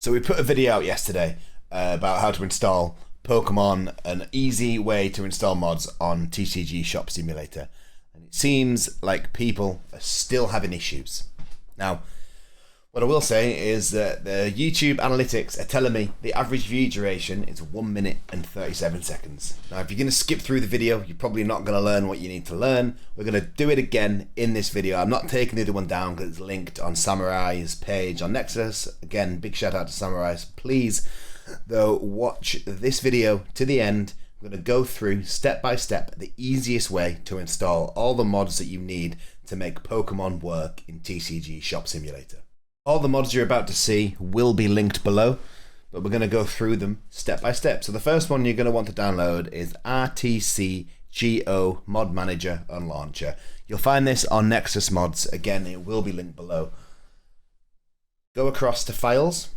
So we put a video out yesterday about how to install Pokemon, an easy way to install mods on TCG Shop Simulator. And it seems like people are still having issues. Now, what I will say is that the YouTube analytics are telling me the average view duration is 1 minute and 37 seconds. Now, if you're going to skip through the video, you're probably not going to learn what you need to learn. We're going to do it again in this video. I'm not taking the other one down because it's linked on Samurai's page on Nexus. Again, big shout out to Samurai. Please, though, watch this video to the end. I'm going to go through step by step the easiest way to install all the mods that you need to make Pokemon work in TCG Shop Simulator. All the mods you're about to see will be linked below, but we're going to go through them step by step. So the first one you're going to want to download is RTCGO Mod Manager and Launcher. You'll find this on Nexus Mods. Again, it will be linked below. Go across to Files.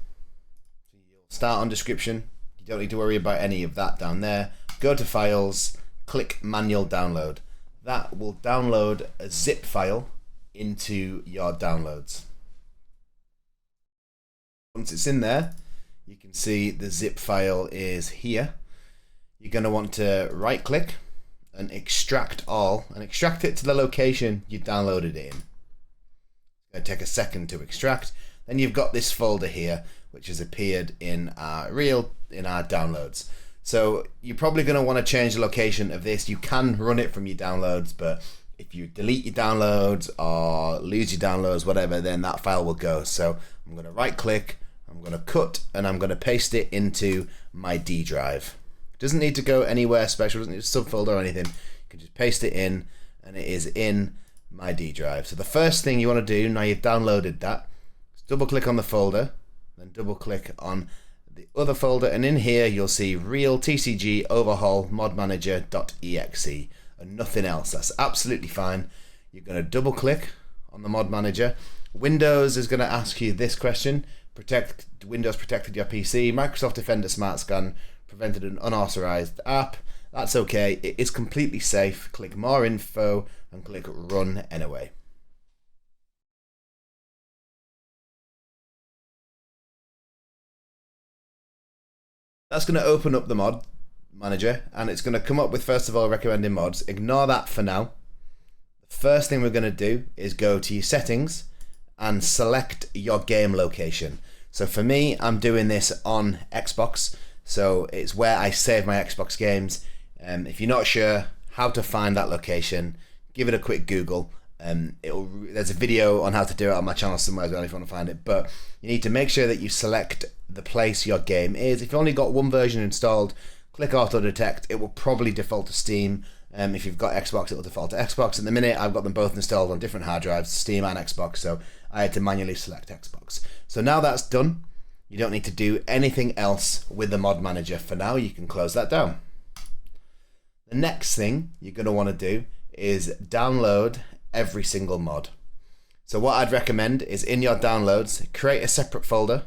You'll start on Description. You don't need to worry about any of that down there. Go to Files, click Manual Download. That will download a zip file into your downloads. Once it's in there, you can see the zip file is here. You're going to want to right click and extract all and extract it to the location you downloaded it in. It's going to take a second to extract. Then you've got this folder here which has appeared in our downloads. So you're probably going to want to change the location of this. You can run it from your downloads, but if you delete your downloads or lose your downloads, whatever, then that file will go. So I'm going to right click, I'm going to cut, and I'm going to paste it into my D drive. It doesn't need to go anywhere special, doesn't need a subfolder or anything. You can just paste it in, and it is in my D drive. So the first thing you want to do, now you've downloaded that, is double click on the folder, then double click on the other folder, and in here you'll see Real TCG Overhaul Mod Manager.exe and nothing else. That's absolutely fine. You're going to double click on the mod manager. Windows is going to ask you this question: Windows protected your PC. Microsoft Defender Smart Scan prevented an unauthorized app. That's okay. It is completely safe. Click More Info and click Run Anyway. That's going to open up the mod manager, and it's going to come up with, first of all, recommending mods. Ignore that for now. The first thing we're going to do is go to your settings and select your game location. So for me, I'm doing this on Xbox, so it's where I save my Xbox games. If you're not sure how to find that location, give it a quick Google. There's a video on how to do it on my channel somewhere as well if you want to find it, but you need to make sure that you select the place your game is. If you've only got one version installed, click Auto Detect. It will probably default to Steam. If you've got Xbox, it will default to Xbox. At the minute, I've got them both installed on different hard drives, Steam and Xbox, so I had to manually select Xbox. So now that's done, you don't need to do anything else with the mod manager for now. You can close that down. The next thing you're going to want to do is download every single mod. So what I'd recommend is in your downloads, create a separate folder.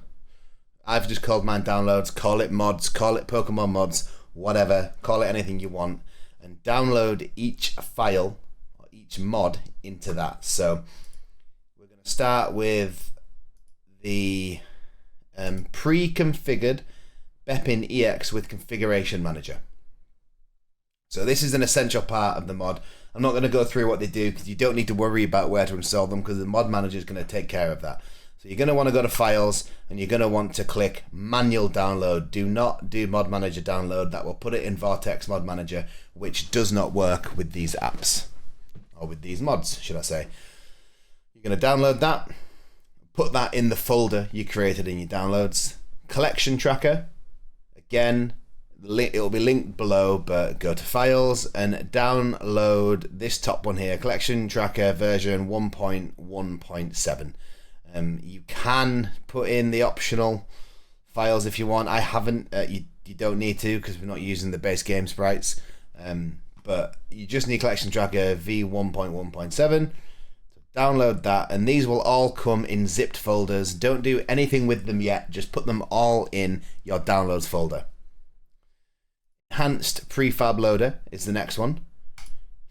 I've just called mine downloads. Call it mods, call it Pokemon mods, whatever, call it anything you want, and download each file or each mod into that. So we're going to start with the pre-configured Bepin EX with Configuration Manager. So this is an essential part of the mod. I'm not going to go through what they do because you don't need to worry about where to install them because the mod manager is going to take care of that. So you're going to want to go to Files and you're going to want to click Manual Download. Do not do Mod Manager Download. That will put it in Vortex Mod Manager, which does not work with these apps, or with these mods, should I say. You're going to download that, put that in the folder you created in your downloads. Collection Tracker, again, it will be linked below, but go to Files and download this top one here, Collection Tracker version 1.1.7. You can put in the optional files if you want. I haven't. You don't need to because we're not using the base game sprites. But you just need Collection Tracker v1.1.7. So download that, and these will all come in zipped folders. Don't do anything with them yet. Just put them all in your downloads folder. Enhanced Prefab Loader is the next one.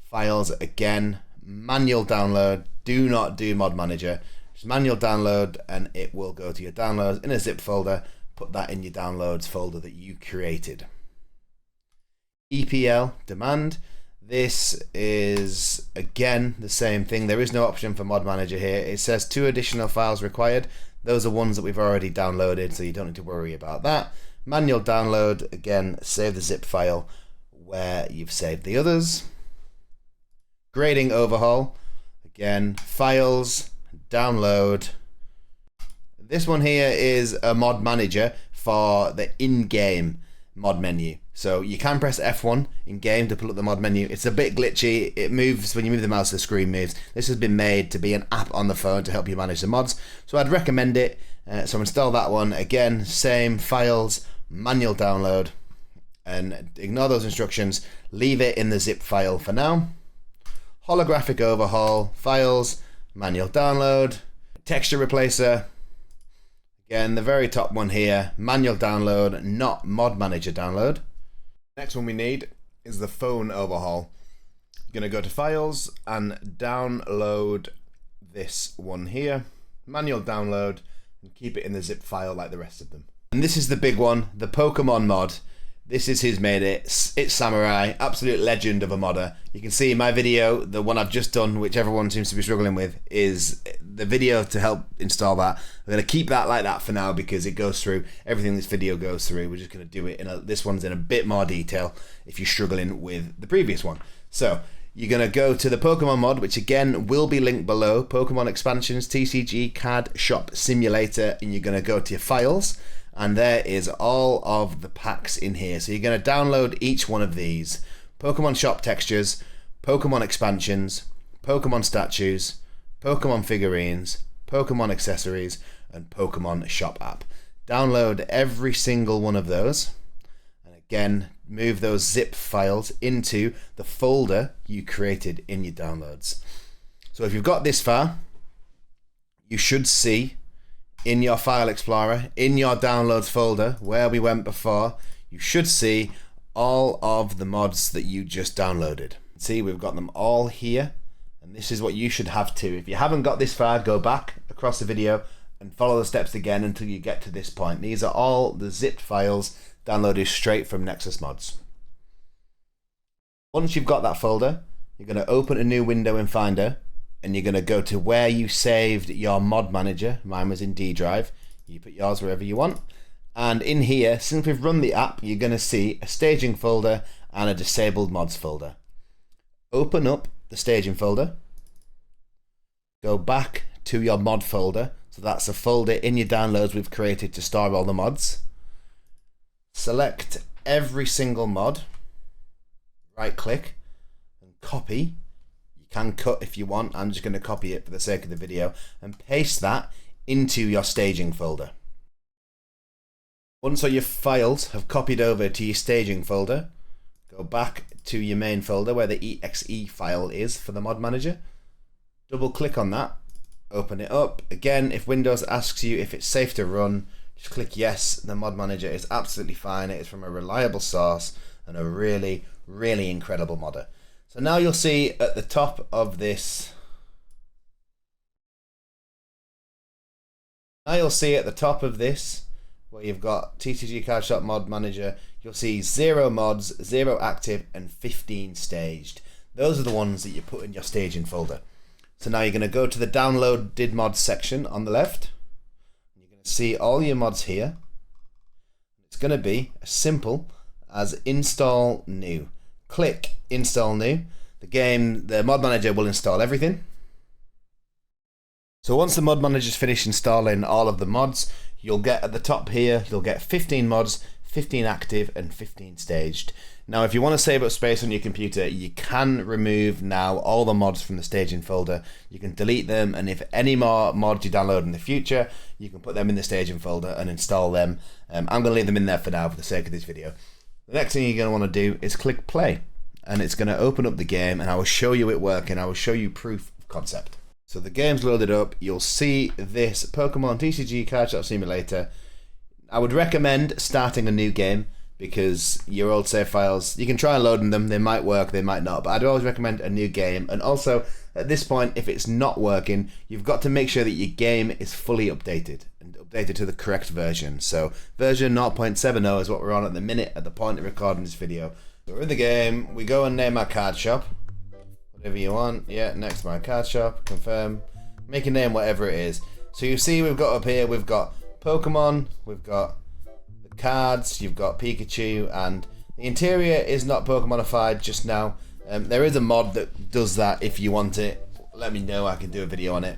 Files again. Manual download. Do not do Mod Manager. Just manual download, and it will go to your downloads in a zip folder. Put that in your downloads folder that you created. EPL demand. This is again the same thing. There is no option for Mod Manager here. It says 2 additional files required. Those are ones that we've already downloaded, so you don't need to worry about that. Manual download, again, save the zip file where you've saved the others. Grading overhaul, again, files, download. This one here is a mod manager for the in-game mod menu. So you can press F1 in game to pull up the mod menu. It's a bit glitchy. It moves when you move the mouse, the screen moves. This has been made to be an app on the phone to help you manage the mods. So I'd recommend it. So install that one. Again, same files, manual download, and ignore those instructions. Leave it in the zip file for now. Holographic overhaul, files, manual download, texture replacer. Again, the very top one here, manual download, not mod manager download. Next one we need is the phone overhaul. You're going to go to files and download this one here. Manual download, and keep it in the zip file like the rest of them. And this is the big one, the Pokemon mod. This is who's made it. It's Samurai, absolute legend of a modder. You can see my video, the one I've just done, which everyone seems to be struggling with, is the video to help install that. I'm going to keep that like that for now because it goes through everything this video goes through. We're just going to do it this one's in a bit more detail if you're struggling with the previous one. So you're going to go to the Pokemon mod, which again will be linked below. Pokemon expansions, TCG, card shop simulator, and you're going to go to your files. And there is all of the packs in here. So you're going to download each one of these. Pokemon shop textures, Pokemon expansions, Pokemon statues, Pokemon figurines, Pokemon accessories, and Pokemon shop app. Download every single one of those. And again, move those zip files into the folder you created in your downloads. So if you've got this far, you should see in your file explorer, in your downloads folder where we went before, you should see all of the mods that you just downloaded. See, we've got them all here, and this is what you should have too. If you haven't got this far, go back across the video and follow the steps again until you get to this point. These are all the zipped files downloaded straight from Nexus Mods. Once you've got that folder, you're going to open a new window in Finder, and you're going to go to where you saved your mod manager. Mine was in D drive. You put yours wherever you want. And in here, since we've run the app, you're going to see a staging folder and a disabled mods folder. Open up the staging folder. Go back to your mod folder. So that's a folder in your downloads we've created to store all the mods. Select every single mod. Right click and copy. Can cut if you want. I'm just going to copy it for the sake of the video and paste that into your staging folder. Once all your files have copied over to your staging folder, go back to your main folder where the exe file is for the mod manager. Double click on that, open it up. Again, if Windows asks you if it's safe to run, just click yes. The mod manager is absolutely fine. It is from a reliable source and a really, really incredible modder. So now you'll see at the top of this, where you've got TCG Card Shop Mod Manager, you'll see 0 mods, 0 active, and 15 staged. Those are the ones that you put in your staging folder. So now you're going to go to the downloaded mods section on the left. You're going to see all your mods here. It's going to be as simple as install new. Click install new. The mod manager will install everything. So once the mod manager's finished installing all of the mods, you'll get at the top here, you'll get 15 mods, 15 active and 15 staged. Now if you want to save up space on your computer, you can remove now all the mods from the staging folder. You can delete them, and if any more mods you download in the future, you can put them in the staging folder and install them. I'm going to leave them in there for now for the sake of this video. The next thing you're going to want to do is click play, and it's going to open up the game, and I will show you it working. I will show you proof of concept. So the game's loaded up. You'll see this Pokemon TCG Card Shop Simulator. I would recommend starting a new game because your old save files, you can try and load them, they might work, they might not, but I'd always recommend a new game. And also, at this point, if it's not working, you've got to make sure that your game is fully updated, and updated to the correct version. So, version 0.70 is what we're on at the minute, at the point of recording this video. So we're in the game, we go and name our card shop, whatever you want, yeah, next to my card shop, confirm, make a name whatever it is. So you see we've got up here, we've got Pokemon, we've got the cards, you've got Pikachu, and the interior is not Pokemonified just now. There is a mod that does that. If you want it, let me know, I can do a video on it.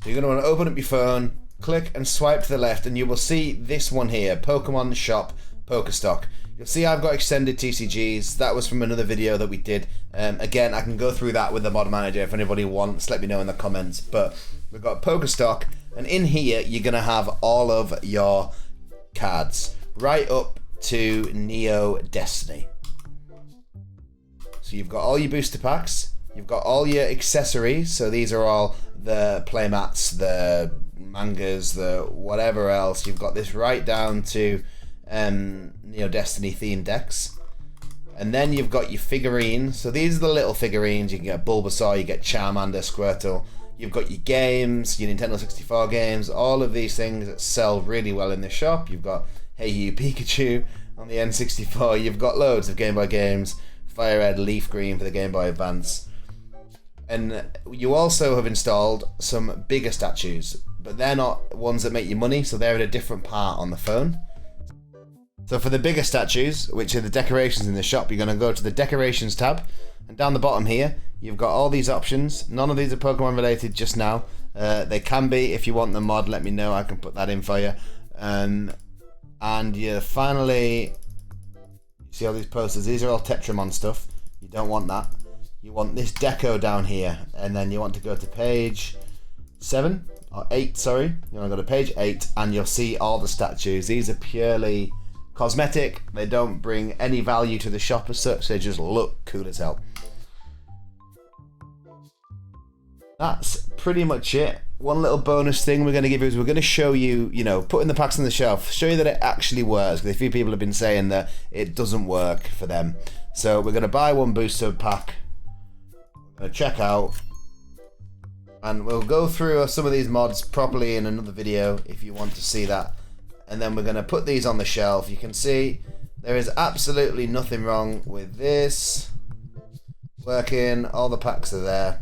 So you're going to want to open up your phone, click and swipe to the left, and you will see this one here, Pokemon Shop Pokestock. You'll see I've got extended TCGs. That was from another video that we did. Again, I can go through that with the mod manager if anybody wants. Let me know in the comments. But we've got Pokestock, and in here you're going to have all of your cards right up to Neo Destiny. So you've got all your booster packs, you've got all your accessories, so these are all the playmats, the mangas, the whatever else. You've got this right down to Neo Destiny themed decks. And then you've got your figurines, so these are the little figurines. You can get Bulbasaur, you get Charmander, Squirtle. You've got your games, your Nintendo 64 games, all of these things that sell really well in the shop. You've got Hey You Pikachu on the N64. You've got loads of Game Boy games, Fire Red, Leaf Green for the Game Boy Advance. And you also have installed some bigger statues, but they're not ones that make you money, so they're in a different part on the phone. So for the bigger statues, which are the decorations in the shop, you're going to go to the Decorations tab, and down the bottom here, you've got all these options. None of these are Pokemon related just now. They can be. If you want the mod, let me know, I can put that in for you. And you finally, see all these posters, these are all Tetramon stuff. You don't want that. You want this deco down here, and then you want to go to page 7 or 8, sorry. You want to go to page 8, and you'll see all the statues. These are purely cosmetic. They don't bring any value to the shop as such. They just look cool as hell. That's pretty much it. One little bonus thing we're going to give you is we're going to show you, putting the packs on the shelf, show you that it actually works, because a few people have been saying that it doesn't work for them. So we're going to buy one booster pack, we're going to check out, and we'll go through some of these mods properly in another video if you want to see that. And then we're going to put these on the shelf. You can see there is absolutely nothing wrong with this working. All the packs are there.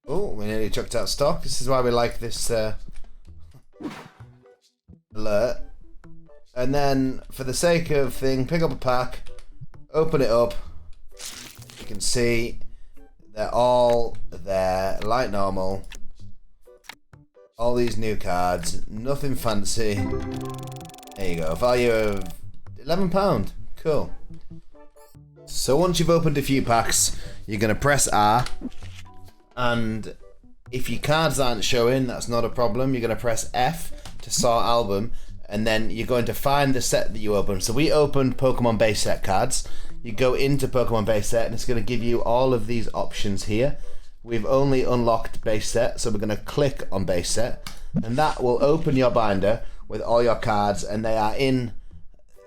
Oh, we nearly chucked out stock. This is why we like this alert. And then, for the sake of thing, pick up a pack, open it up. You can see they're all there, like normal. All these new cards, nothing fancy. There you go, value of £11. Cool. So once you've opened a few packs, you're going to press R. And if your cards aren't showing, that's not a problem. You're going to press F to sort album, and then you're going to find the set that you opened. So we opened Pokemon base set cards. You go into Pokemon base set, and it's going to give you all of these options here. We've only unlocked base set, so we're going to click on base set, and that will open your binder with all your cards, and they are in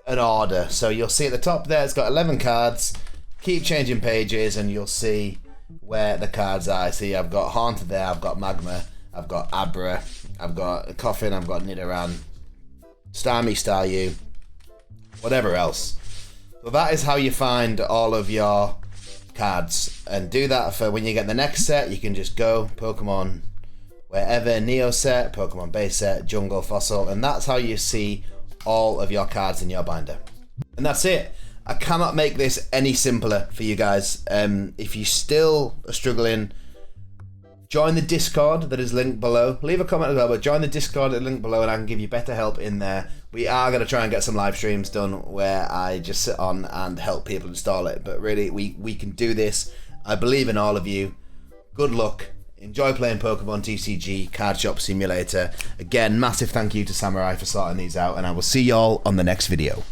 an order. So you'll see at the top there, it's got 11 cards. Keep changing pages, and you'll see where the cards are. See, I've got Haunter there, I've got Magma, I've got Abra, I've got Coffin, I've got Nidoran, Starmie, Staryu, whatever else. So that is how you find all of your cards, and do that for when you get the next set. You can just go Pokemon wherever, Neo set, Pokemon base set, Jungle, Fossil, and that's how you see all of your cards in your binder. And that's it. I cannot make this any simpler for you guys. If you still are struggling, join the Discord that is linked below. Leave a comment as well, but join the Discord that is linked below, and I can give you better help in there. We are going to try and get some live streams done where I just sit on and help people install it. But really, we can do this. I believe in all of you. Good luck. Enjoy playing Pokemon TCG Card Shop Simulator. Again, massive thank you to Samurai for sorting these out, and I will see y'all on the next video.